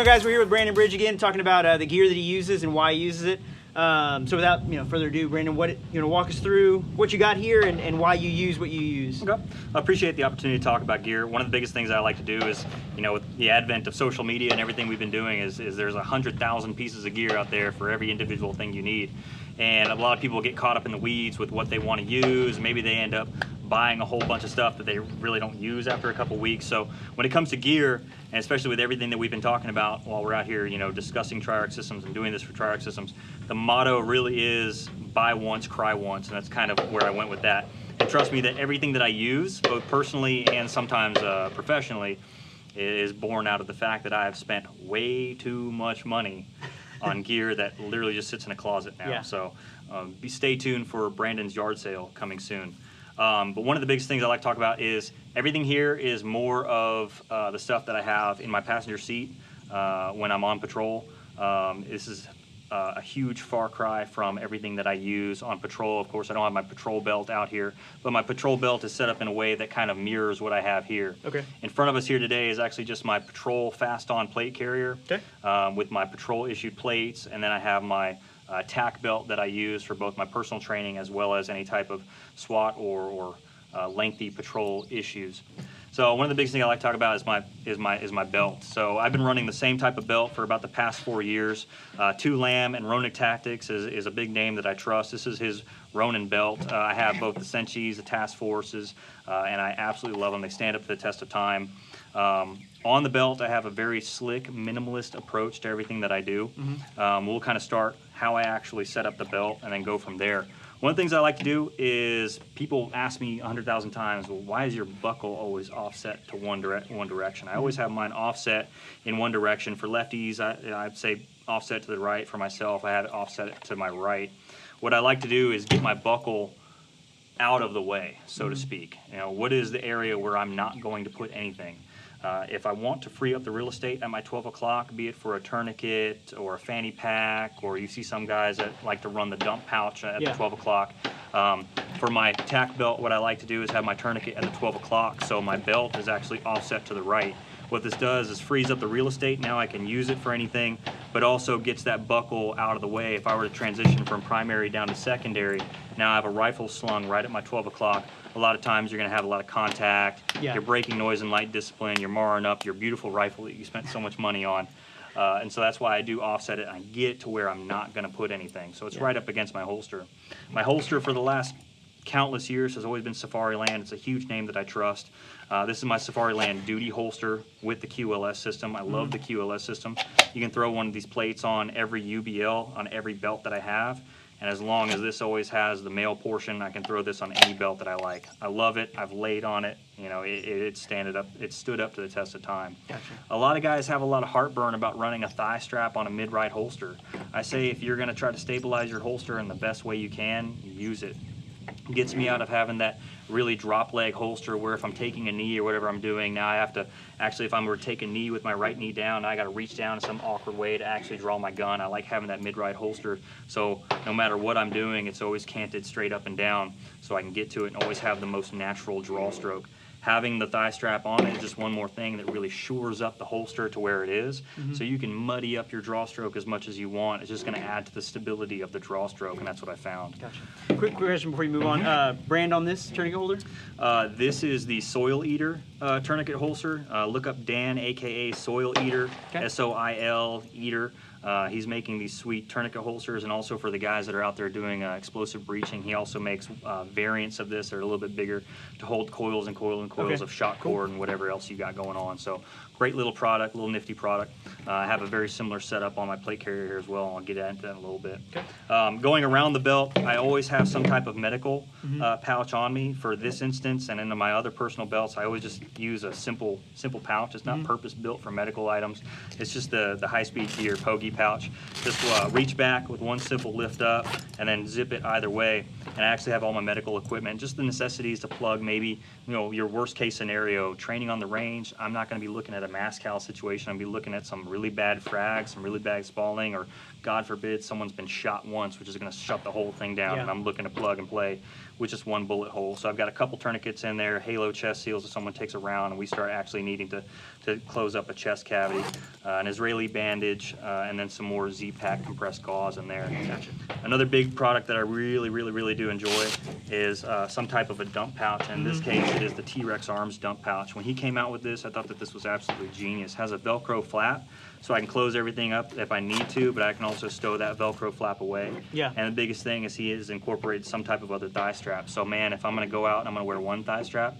guys, we're here with Brandon Bridge again, talking about the gear that he uses and why he uses it. So without further ado, Brandon, walk us through what you got here and why you use what you use. Okay, I appreciate the opportunity to talk about gear. One of the biggest things I like to do is, with the advent of social media and everything we've been doing, is there's 100,000 pieces of gear out there for every individual thing you need. And a lot of people get caught up in the weeds with what they want to use. Maybe they end up buying a whole bunch of stuff that they really don't use after a couple weeks. So when it comes to gear, and especially with everything that we've been talking about while we're out here, discussing TRIARC systems and doing this for TRIARC systems, the motto really is buy once, cry once, and that's kind of where I went with that. And trust me that everything that I use, both personally and sometimes professionally, is born out of the fact that I have spent way too much money on gear that literally just sits in a closet now. Yeah. So stay tuned for Brandon's yard sale coming soon. But one of the biggest things I like to talk about is everything here is more of the stuff that I have in my passenger seat when I'm on patrol. This is a huge far cry from everything that I use on patrol. Of course, I don't have my patrol belt out here, but my patrol belt is set up in a way that kind of mirrors what I have here. Okay. In front of us here today is actually just my patrol fast-on plate carrier. Okay. With my patrol-issued plates, and then I have my tack belt that I use for both my personal training as well as any type of SWAT or lengthy patrol issues. So one of the biggest things I like to talk about is my belt. So I've been running the same type of belt for about the past 4 years. Two Lamb and Ronin Tactics is a big name that I trust. This is his Ronin belt. I have both the Senchis, the Task Forces, and I absolutely love them. They stand up to the test of time. On the belt, I have a very slick, minimalist approach to everything that I do. Mm-hmm. We'll kind of start how I actually set up the belt and then go from there. One of the things I like to do is, people ask me 100,000 times, well, why is your buckle always offset to one direction? I always have mine offset in one direction. For lefties, I'd say offset to the right. For myself, I have it offset to my right. What I like to do is get my buckle out of the way, so to speak. What is the area where I'm not going to put anything? If I want to free up the real estate at my 12 o'clock, be it for a tourniquet or a fanny pack, or you see some guys that like to run the dump pouch at the 12 o'clock. For my tack belt, what I like to do is have my tourniquet at the 12 o'clock, so my belt is actually offset to the right. What this does is frees up the real estate. Now I can use it for anything, but also gets that buckle out of the way. If I were to transition from primary down to secondary, now I have a rifle slung right at my 12 o'clock. A lot of times you're going to have a lot of contact. You're breaking noise and light discipline. You're marring up your beautiful rifle that you spent so much money on. And so that's why I do offset it. I get it to where I'm not going to put anything. So it's right up against my holster. My holster for the last countless years has always been Safariland. It's a huge name that I trust. This is my Safariland duty holster with the QLS system. I love the QLS system. You can throw one of these plates on every UBL, on every belt that I have. And as long as this always has the male portion, I can throw this on any belt that I like. I love it. I've laid on it. It stood up to the test of time. Gotcha. A lot of guys have a lot of heartburn about running a thigh strap on a mid-right holster. I say if you're going to try to stabilize your holster in the best way you can, use it. It gets me out of having that really drop leg holster where if I'm taking a knee or whatever I'm doing, now I have to actually, if I'm going to take a knee with my right knee down, I got to reach down in some awkward way to actually draw my gun. I like having that mid-right holster, so no matter what I'm doing, it's always canted straight up and down so I can get to it and always have the most natural draw stroke. Having the thigh strap on it is just one more thing that really shores up the holster to where it is. So you can muddy up your draw stroke as much as you want. It's just going to add to the stability of the draw stroke, and that's what I found. Gotcha. Quick question before you move on. Brand on this tourniquet holder? This is the Soil Eater tourniquet holster. Look up Dan, aka Soil Eater, S-O-I-L Eater. He's making these sweet tourniquet holsters, and also for the guys that are out there doing explosive breaching, he also makes variants of this that are a little bit bigger to hold coils and coils of shot cord and whatever else you got going on. So great little product, little nifty product. I have a very similar setup on my plate carrier here as well. I'll get into that in a little bit. Going around the belt, I always have some type of medical pouch on me. For this instance and into my other personal belts, I always just use a simple pouch. It's not purpose built for medical items. It's just the high-speed gear Pogie pouch. Just reach back with one simple lift up and then zip it either way. And I actually have all my medical equipment, just the necessities to plug maybe, your worst case scenario, training on the range. I'm not going to be looking at a mass cal situation. I'm going to be looking at some really bad frags, some really bad spalling, or God forbid someone's been shot once, which is going to shut the whole thing down, and I'm looking to plug and play with just one bullet hole. So I've got a couple tourniquets in there, halo chest seals if someone takes a round and we start actually needing to to close up a chest cavity, an Israeli bandage, and then some more Z-Pack compressed gauze in there. Gotcha. Another big product that I really do enjoy is some type of a dump pouch. In this case, it is the T-Rex Arms dump pouch. When he came out with this, I thought that this was absolutely genius. It has a Velcro flap, so I can close everything up if I need to, but I can also stow that Velcro flap away. Yeah. And the biggest thing is he has incorporated some type of other thigh strap. So man, if I'm gonna go out and I'm gonna wear one thigh strap,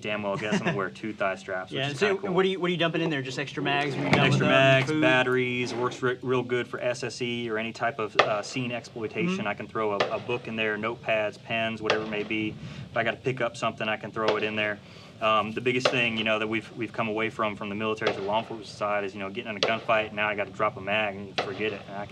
damn well guess I'm gonna wear 2 thigh straps. Yeah. Which is So cool. what are you dumping in there? Just extra mags? When you're done Extra with them? mags, Food? batteries, works real good for SSE or any type of scene exploitation. I can throw a book in there, notepads, pens, whatever it may be. If I got to pick up something, I can throw it in there. The biggest thing, that we've come away from the military to the law enforcement side is, getting in a gunfight. Now I got to drop a mag and forget it. And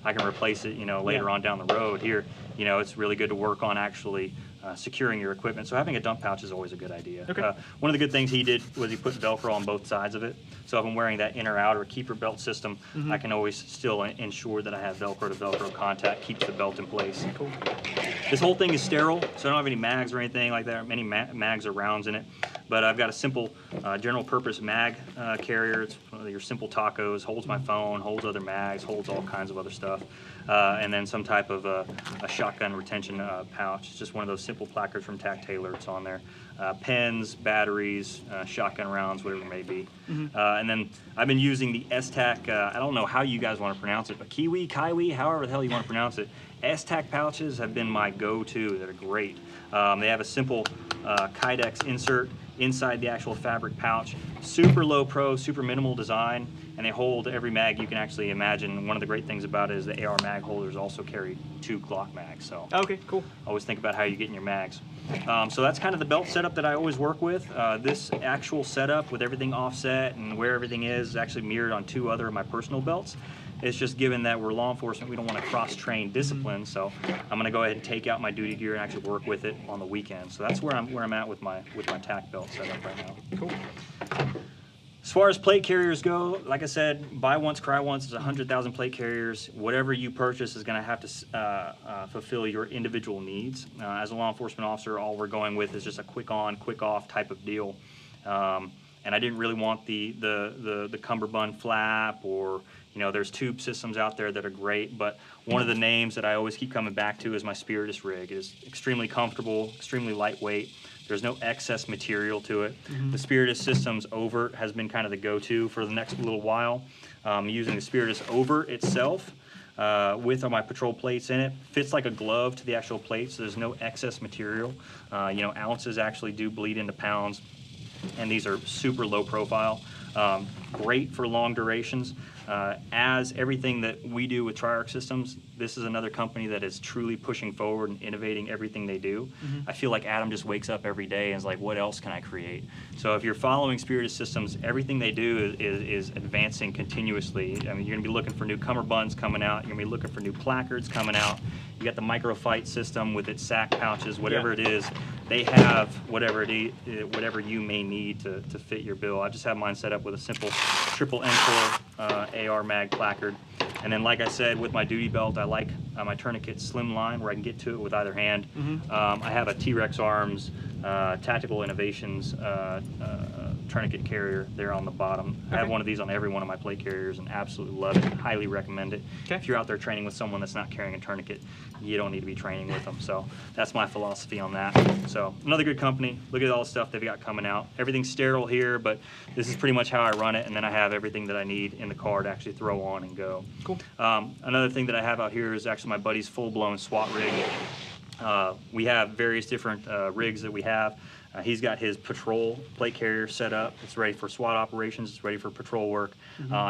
I can replace it, later on down the road. Here, it's really good to work on actually securing your equipment. So having a dump pouch is always a good idea. Okay. One of the good things he did was he put Velcro on both sides of it. So if I'm wearing that inner outer keeper belt system, I can always still ensure that I have Velcro to Velcro contact, keeps the belt in place. Cool. This whole thing is sterile, so I don't have any mags or anything like that, any mags or rounds in it. But I've got a simple general purpose mag carrier. It's one of your simple tacos, holds my phone, holds other mags, holds all kinds of other stuff. And then some type of a shotgun retention pouch. It's just one of those simple placards from Tac Taylor. It's on there. Pens, batteries, shotgun rounds, whatever it may be. And then I've been using the S-Tac, I don't know how you guys want to pronounce it, but Kiwi, however the hell you want to pronounce it. S-Tac pouches have been my go-to. They're great. They have a simple Kydex insert inside the actual fabric pouch. Super low pro, super minimal design, and they hold every mag you can actually imagine. One of the great things about it is the AR mag holders also carry 2 Glock mags. So Okay, cool. always think about how you're getting your mags. So that's kind of the belt setup that I always work with. This actual setup with everything offset and where everything is actually mirrored on 2 other of my personal belts. It's just given that we're law enforcement, we don't want to cross-train discipline, so I'm going to go ahead and take out my duty gear and actually work with it on the weekend. So that's where I'm at with my tack belt setup right now. Cool. As far as plate carriers go, like I said, buy once, cry once. There's 100,000 plate carriers. Whatever you purchase is going to have to fulfill your individual needs. As a law enforcement officer, all we're going with is just a quick on, quick off type of deal. And I didn't really want the cummerbund flap, or there's tube systems out there that are great, but one of the names that I always keep coming back to is my Spiritus rig. It is extremely comfortable, extremely lightweight. There's no excess material to it. The Spiritus Systems Overt has been kind of the go-to for the next little while. Using the Spiritus Overt itself with my patrol plates in it. Fits like a glove to the actual plate, so there's no excess material. Ounces actually do bleed into pounds, and these are super low profile. Great for long durations. As everything that we do with TRIARC systems, this is another company that is truly pushing forward and innovating everything they do. I feel like Adam just wakes up every day and is like, what else can I create? So if you're following Spiritus Systems, everything they do is advancing continuously. I mean, you're going to be looking for new cummerbunds coming out. You're going to be looking for new placards coming out. You got the microfight system with its sack pouches, whatever it is. They have whatever you may need to fit your bill. I just have mine set up with a simple triple M4 AR mag placard. And then, like I said, with my duty belt, I like my tourniquet slimline where I can get to it with either hand. I have a T-Rex Arms Tactical Innovations tourniquet carrier there on the bottom. I have one of these on every one of my plate carriers and absolutely love it. Highly recommend it. If you're out there training with someone that's not carrying a tourniquet, you don't need to be training with them. So that's my philosophy on that. So another good company. Look at all the stuff they've got coming out. Everything's sterile here, but this is pretty much how I run it, and then I have everything that I need in the car to actually throw on and go. Cool. Another thing that I have out here is actually my buddy's full-blown SWAT rig. We have various different rigs that we have. He's got his patrol plate carrier set up. It's ready for SWAT operations. It's ready for patrol work.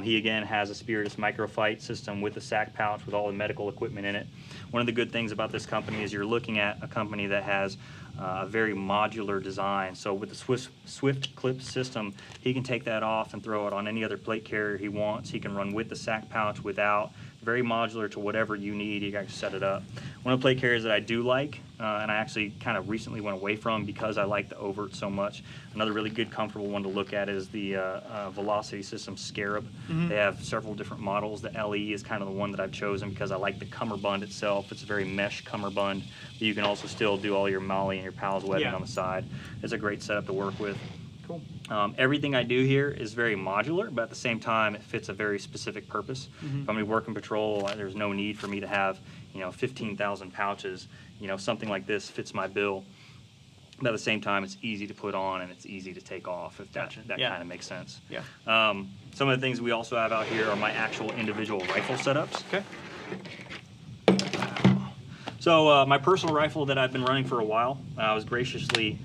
He again has a Spiritus microfight system with a sack pouch with all the medical equipment in it. One of the good things about this company is you're looking at a company that has a very modular design. So with the Swift Clip system, he can take that off and throw it on any other plate carrier he wants. He can run with the sack pouch, without. Very modular to whatever you need. You guys set it up. One of the plate carriers that I do like, and I actually kind of recently went away from because I like the Overt so much. Another really good, comfortable one to look at is the Velocity System Scarab. They have several different models. The LE is kind of the one that I've chosen because I like the cummerbund itself. It's a very mesh cummerbund, but you can also still do all your molly and your pals webbing on the side. It's a great setup to work with. Cool. Everything I do here is very modular, but at the same time, it fits a very specific purpose. If I'm going to work in patrol, there's no need for me to have, 15,000 pouches. Something like this fits my bill. But at the same time, it's easy to put on and it's easy to take off, if that kind of makes sense. Yeah. Some of the things we also have out here are my actual individual rifle setups. Okay. So my personal rifle that I've been running for a while, I was graciously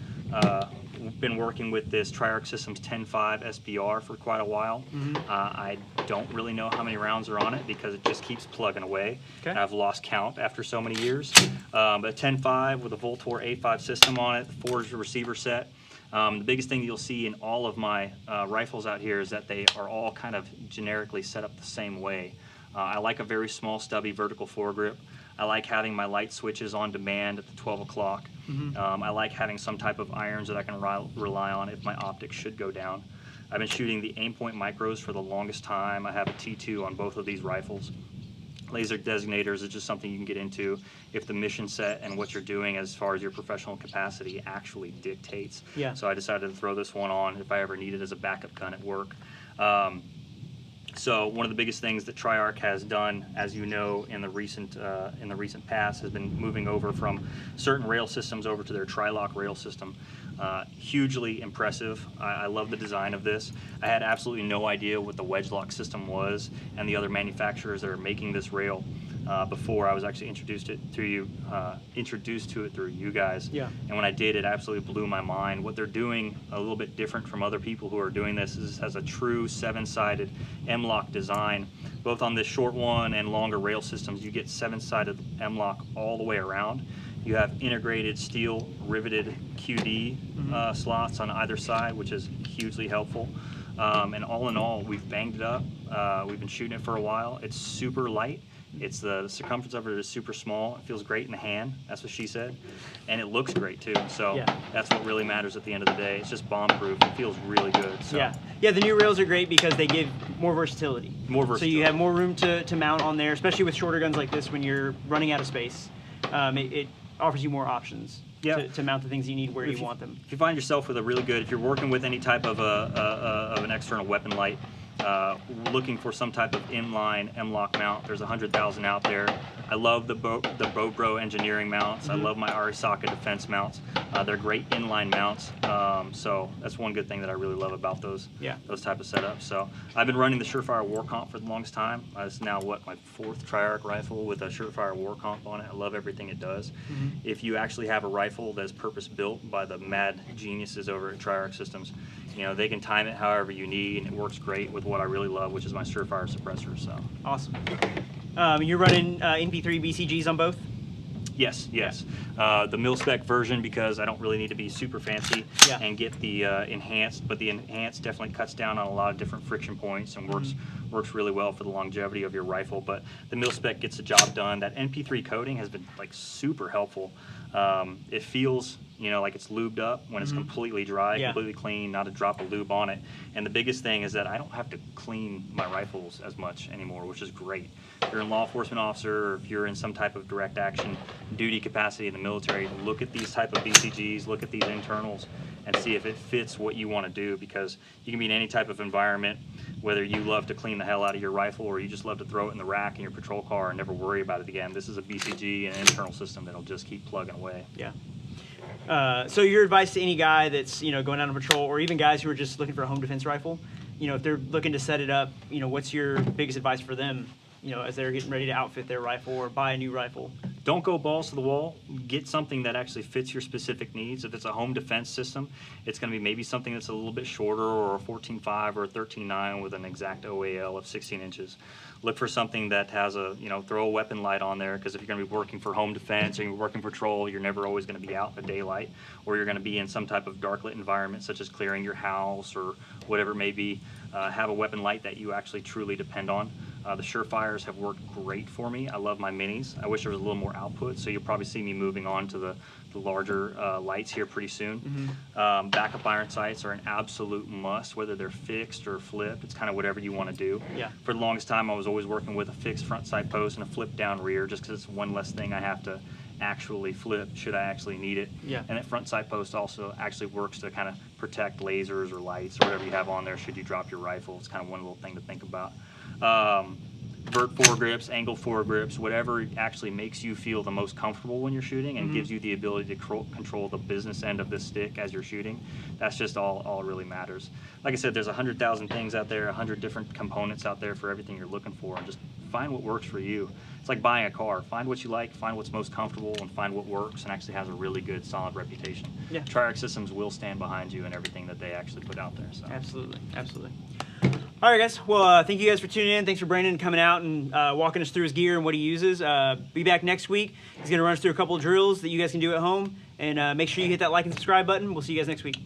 been working with this TRIARC Systems 10.5 SBR for quite a while. I don't really know how many rounds are on it because it just keeps plugging away. And I've lost count after so many years. But 10.5 with a Voltor A5 system on it, forged receiver set. The biggest thing you'll see in all of my rifles out here is that they are all kind of generically set up the same way. I like a very small, stubby vertical foregrip. I like having my light switches on demand at the 12 o'clock. I like having some type of irons that I can rely on if my optics should go down. I've been shooting the aim point micros for the longest time. I have a T2 on both of these rifles. Laser designators is just something you can get into if the mission set and what you're doing as far as your professional capacity actually dictates. So I decided to throw this one on if I ever need it as a backup gun at work. So one of the biggest things that TRIARC has done, as you know, in the recent past, has been moving over from certain rail systems over to their TRILOK rail system. Hugely impressive. I love the design of this. I had absolutely no idea what the wedge lock system was and the other manufacturers that are making this rail before I was actually introduced to it through you guys. And when I did, it absolutely blew my mind. What they're doing a little bit different from other people who are doing this is has a true 7-sided M-lock design. Both on this short one and longer rail systems, you get 7-sided M-lock all the way around. You have integrated steel riveted QD slots on either side, which is hugely helpful. And all in all, we've banged it up. We've been shooting it for a while. It's super light. It's the circumference of it is super small. It feels great in the hand. That's what she said. And it looks great too. So that's what really matters at the end of the day. It's just bomb proof. It feels really good. So. Yeah, the new rails are great because they give more versatility. So you have more room to mount on there, especially with shorter guns like this when you're running out of space. It offers you more options to mount the things you need where you want them. If you find yourself with a really good, if you're working with any type of an external weapon light, looking for some type of inline M-lock mount, there's 100,000 out there. I love the Bobro engineering mounts. I love my Arisaka defense mounts. They're great inline mounts. So that's one good thing that I really love about those type of setups. So I've been running the Surefire War Comp for the longest time. It's now my 4th TRIARC rifle with a Surefire War Comp on it. I love everything it does. If you actually have a rifle that's purpose built by the mad geniuses over at TRIARC Systems, they can time it however you need, and it works great with what I really love, which is my Surefire suppressor. So awesome. You're running NP3 BCGs on both? Yes. The mil-spec version because I don't really need to be super fancy and get the enhanced, but the enhanced definitely cuts down on a lot of different friction points and works really well for the longevity of your rifle. But the mil-spec gets the job done. That NP3 coating has been super helpful. It feels like it's lubed up when it's completely dry, completely clean, not a drop of lube on it. And the biggest thing is that I don't have to clean my rifles as much anymore, which is great. If you're a law enforcement officer or if you're in some type of direct action duty capacity in the military, look at these type of BCGs, look at these internals, and see if it fits what you want to do, because you can be in any type of environment, whether you love to clean the hell out of your rifle or you just love to throw it in the rack in your patrol car and never worry about it again. This is a BCG and an internal system that'll just keep plugging away. So your advice to any guy that's going out on patrol, or even guys who are just looking for a home defense rifle, if they're looking to set it up, what's your biggest advice for them, as they're getting ready to outfit their rifle or buy a new rifle? Don't go balls to the wall. Get something that actually fits your specific needs. If it's a home defense system, it's going to be maybe something that's a little bit shorter, or a 14.5 or a 13.9 with an exact OAL of 16 inches. Look for something that has a, throw a weapon light on there, because if you're going to be working for home defense or you're working patrol, you're never always going to be out in the daylight, or you're going to be in some type of dark lit environment, such as clearing your house or whatever it may be. Have a weapon light that you actually truly depend on. The Surefires have worked great for me. I love my minis. I wish there was a little more output, so you'll probably see me moving on to the larger lights here pretty soon. Backup iron sights are an absolute must, whether they're fixed or flipped. It's kind of whatever you want to do. For the longest time, I was always working with a fixed front sight post and a flip down rear, just because it's one less thing I have to actually flip should I actually need it. Yeah. And that front sight post also actually works to kind of protect lasers or lights or whatever you have on there should you drop your rifle. It's kind of one little thing to think about. Vert foregrips, angle foregrips, whatever actually makes you feel the most comfortable when you're shooting and gives you the ability to control the business end of the stick as you're shooting. That's just all really matters. Like I said, there's 100,000 things out there, 100 different components out there for everything you're looking for, and just find what works for you. It's like buying a car. Find what you like, find what's most comfortable, and find what works and actually has a really good, solid reputation. Yeah. TRIARC Systems will stand behind you in everything that they actually put out there. So. Absolutely, absolutely. All right, guys. Well, thank you guys for tuning in. Thanks for Brandon coming out and walking us through his gear and what he uses. Be back next week. He's going to run us through a couple of drills that you guys can do at home. And make sure you hit that like and subscribe button. We'll see you guys next week.